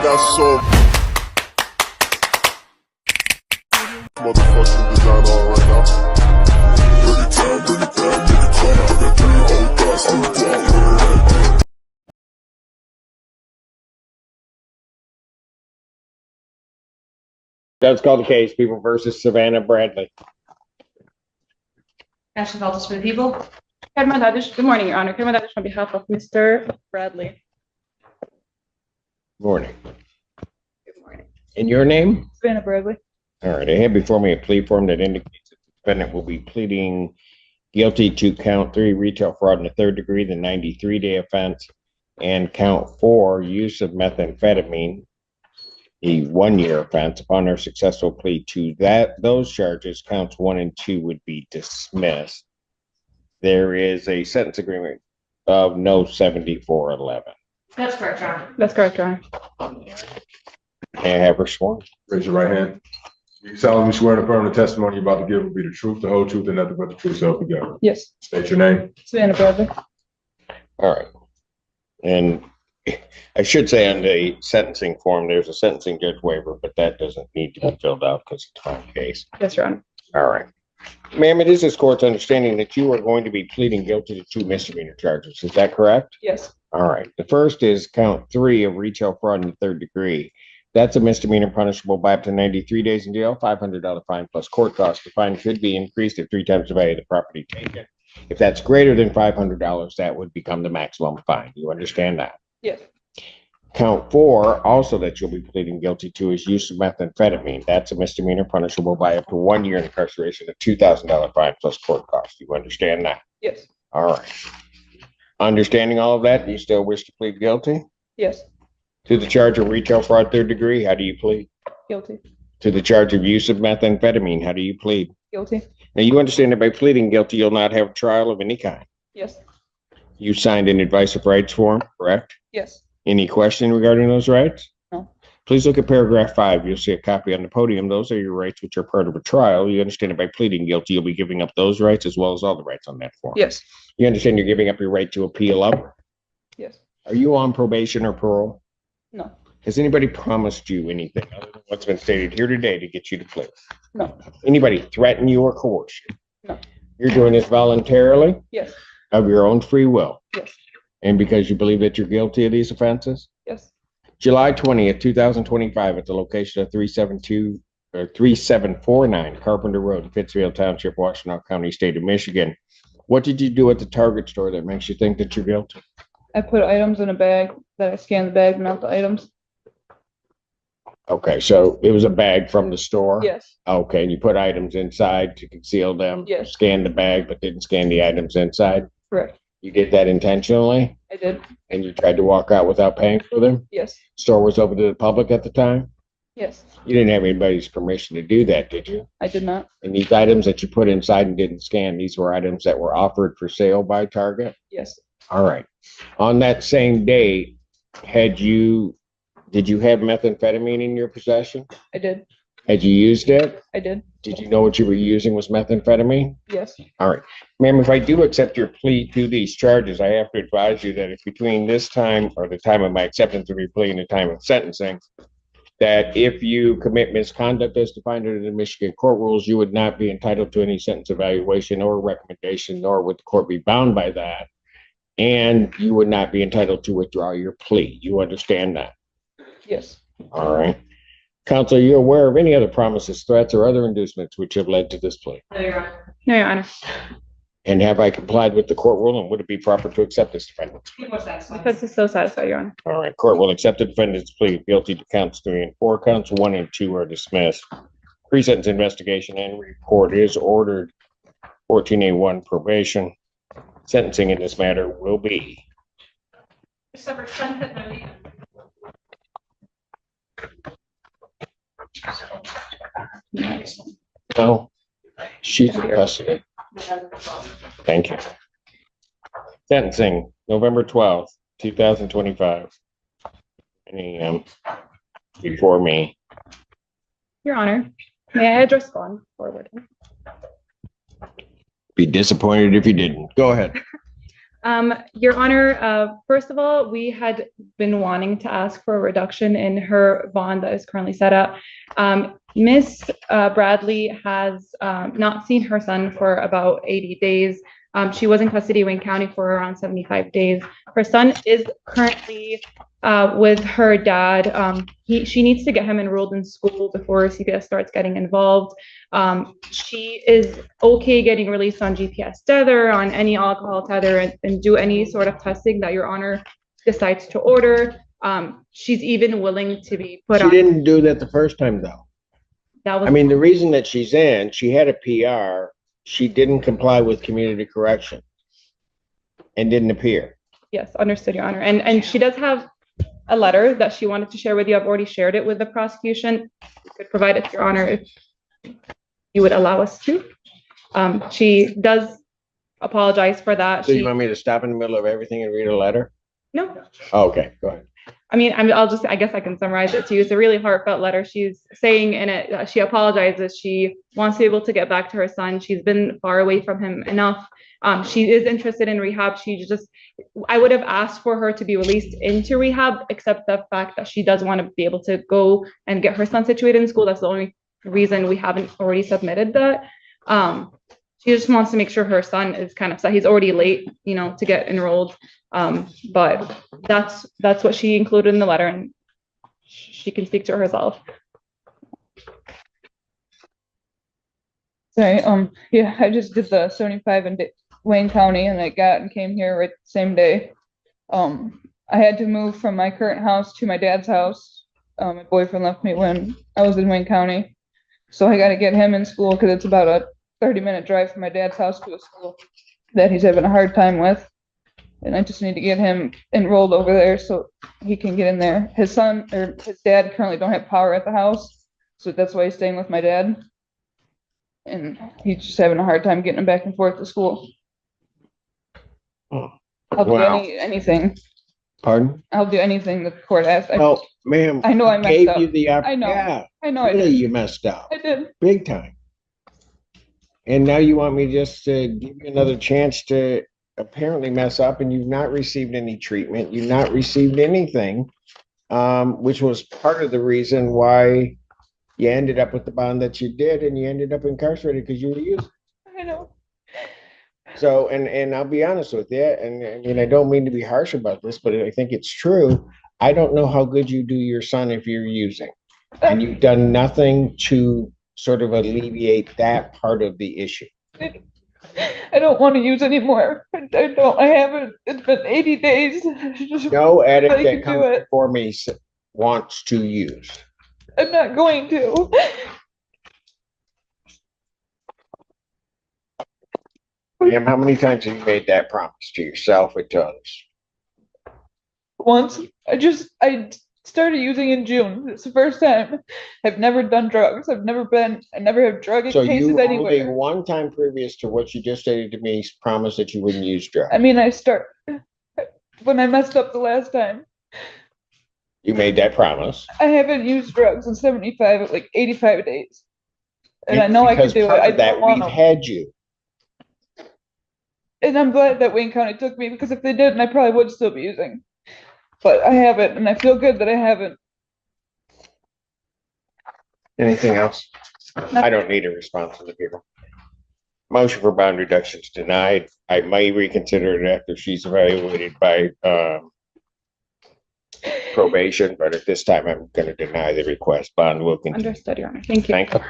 got some motherfucking design on right now. Bring it down, bring it down, bring it down. I got 3 old guys on the block. That's called the case. People versus Savannah Bradley. Ashley Valdes for the people. Good morning, Your Honor. On behalf of Mr. Bradley. Morning. Good morning. And your name? Savannah Bradley. All right. I have before me a plea form that indicates that the defendant will be pleading guilty to count 3, retail fraud in the 3rd degree, the 93-day offense, and count 4, use of methamphetamine, a 1-year offense. Upon their successful plea to those charges, counts 1 and 2 would be dismissed. There is a sentence agreement of no 7411. That's correct, Your Honor. That's correct, Your Honor. May I have her sworn? Raise your right hand. You solemnly swear to affirm the testimony you're about to give will be the truth, the whole truth, and nothing but the truth, so help you God. Yes. State your name. Savannah Bradley. All right. And I should say on the sentencing form, there's a sentencing judge waiver, but that doesn't need to be filled out because it's my case. Yes, Your Honor. All right. Ma'am, it is this court's understanding that you are going to be pleading guilty to 2 misdemeanor charges. Is that correct? Yes. All right. The first is count 3 of retail fraud in the 3rd degree. That's a misdemeanor punishable by up to 93 days in jail, $500 fine plus court costs. The fine could be increased at 3 times the value of the property taken. If that's greater than $500, that would become the maximum fine. You understand that? Yes. Count 4, also that you'll be pleading guilty to, is use of methamphetamine. That's a misdemeanor punishable by up to 1 year incarceration, a $2,000 fine plus court costs. You understand that? Yes. All right. Understanding all of that, do you still wish to plead guilty? Yes. To the charge of retail fraud 3rd degree, how do you plead? Guilty. To the charge of use of methamphetamine, how do you plead? Guilty. Now, you understand that by pleading guilty, you'll not have a trial of any kind. Yes. You signed an advice of rights form, correct? Yes. Any question regarding those rights? No. Please look at paragraph 5. You'll see a copy on the podium. Those are your rights which are part of a trial. You understand that by pleading guilty, you'll be giving up those rights as well as all the rights on that form. Yes. You understand you're giving up your right to appeal up? Yes. Are you on probation or parole? No. Has anybody promised you anything other than what's been stated here today to get you to plea? No. Anybody threaten you or coerce you? No. You're doing this voluntarily Yes. of your own free will? Yes. And because you believe that you're guilty of these offenses? Yes. July 20th, 2025, at the location of 3749 Carpenter Road in Pittsfield Township, Washtenaw County, State of Michigan. What did you do at the Target store that makes you think that you're guilty? I put items in a bag, that I scanned the bag, not the items. Okay, so it was a bag from the store? Yes. Okay, and you put items inside to conceal them? Yes. Scanned the bag, but didn't scan the items inside? Correct. You did that intentionally? I did. And you tried to walk out without paying for them? Yes. Store was open to the public at the time? Yes. You didn't have anybody's permission to do that, did you? I did not. And these items that you put inside and didn't scan, these were items that were offered for sale by Target? Yes. All right. On that same day, did you have methamphetamine in your possession? I did. Had you used it? I did. Did you know what you were using was methamphetamine? Yes. All right. Ma'am, if I do accept your plea to these charges, I have to advise you that if between this time or the time of my acceptance of your plea and the time of sentencing, that if you commit misconduct as defined under the Michigan court rules, you would not be entitled to any sentence evaluation or recommendation, nor would the court be bound by that. And you would not be entitled to withdraw your plea. You understand that? Yes. All right. Counsel, are you aware of any other promises, threats, or other inducements which have led to this plea? No, Your Honor. No, Your Honor. And have I complied with the court rule, and would it be proper to accept this defendant's plea? People satisfied. Because it's so satisfied, Your Honor. All right, court will accept the defendant's plea of guilty to counts 3 and 4. Counts 1 and 2 are dismissed. Pre-sentence investigation and report is ordered. 14A1 probation. Sentencing in this matter will be December 10th. no. She's in custody. Thank you. Sentencing November 12th, 2025. 10 a.m. before me. Your Honor, may I address bond forward? Be disappointed if you didn't. Go ahead. Your Honor, first of all, we had been wanting to ask for a reduction in her bond that is currently set up. Miss Bradley has not seen her son for about 80 days. She was in custody of Wayne County for around 75 days. Her son is currently with her dad. She needs to get him enrolled in school before CPS starts getting involved. She is okay getting released on GPS tether, on any alcohol tether, and do any sort of testing that Your Honor decides to order. She's even willing to be put She on. didn't do that the first time though. That was, I mean, the reason that she's in, she had a PR, she didn't comply with community correction and didn't appear. yes, understood, Your Honor. And she does have a letter that she wanted to share with you. I've already shared it with the prosecution. We could provide it to Your Honor if you would allow us to. She does apologize for that. So you want me to stop in the middle of everything and read a letter? No, Oh, okay, go ahead. I mean, I guess I can summarize it to you. It's a really heartfelt letter. She's saying in it that she apologizes. She wants to be able to get back to her son. She's been far away from him enough. She is interested in rehab. I would have asked for her to be released into rehab, except the fact that she does want to be able to go and get her son situated in school. That's the only reason we haven't already submitted that. She just wants to make sure her son is kind of set. He's already late, to get enrolled. But that's what she included in the letter, and she can speak to herself. Sorry, yeah, I just did the 75 in Wayne County and I got and came here right the same day. I had to move from my current house to my dad's house. My boyfriend left me when I was in Wayne County. So I gotta get him in school because it's about a 30-minute drive from my dad's house to a school that he's having a hard time with. And I just need to get him enrolled over there so he can get in there. His son or his dad currently don't have power at the house, so that's why he's staying with my dad. And he's just having a hard time getting him back and forth to school. Oh, I'll do wow. anything. Pardon? I'll do anything the court asks. Well, ma'am, I know I messed gave up. you the I know. Yeah, I know I really, did. you messed up I did. big time. And now you want me just to give you another chance to apparently mess up, and you've not received any treatment. You've not received anything, which was part of the reason why you ended up with the bond that you did, and you ended up incarcerated because you were using. I know. So, and I'll be honest with you, and I mean, I don't mean to be harsh about this, but I think it's true. I don't know how good you do your son if you're using, and you've done nothing to sort of alleviate that part of the issue. I don't want to use anymore. I haven't. It's been 80 days. No addict I that can do comes it. before me wants to use. I'm not going to. Ma'am, how many times have you made that promise to yourself or to others? Once. I started using in June. It's the first time. I've never done drugs. I never have drug So cases you only anywhere. one time previous to what you just stated to me promised that you wouldn't use drugs. I mean, when I messed up the last time. You made that promise. I haven't used drugs in 85 days. And I know I can Because do it. part I of that don't want we've to. had you. And I'm glad that Wayne County took me, because if they didn't, I probably would still be using. But I haven't, and I feel good that I haven't. Anything else? I don't need a response from the people. Motion for bond reduction is denied. I may reconsider it after she's evaluated by probation, but at this time I'm going to deny the request. Bond will continue. Understood, Your Honor. Thank you. Thank you.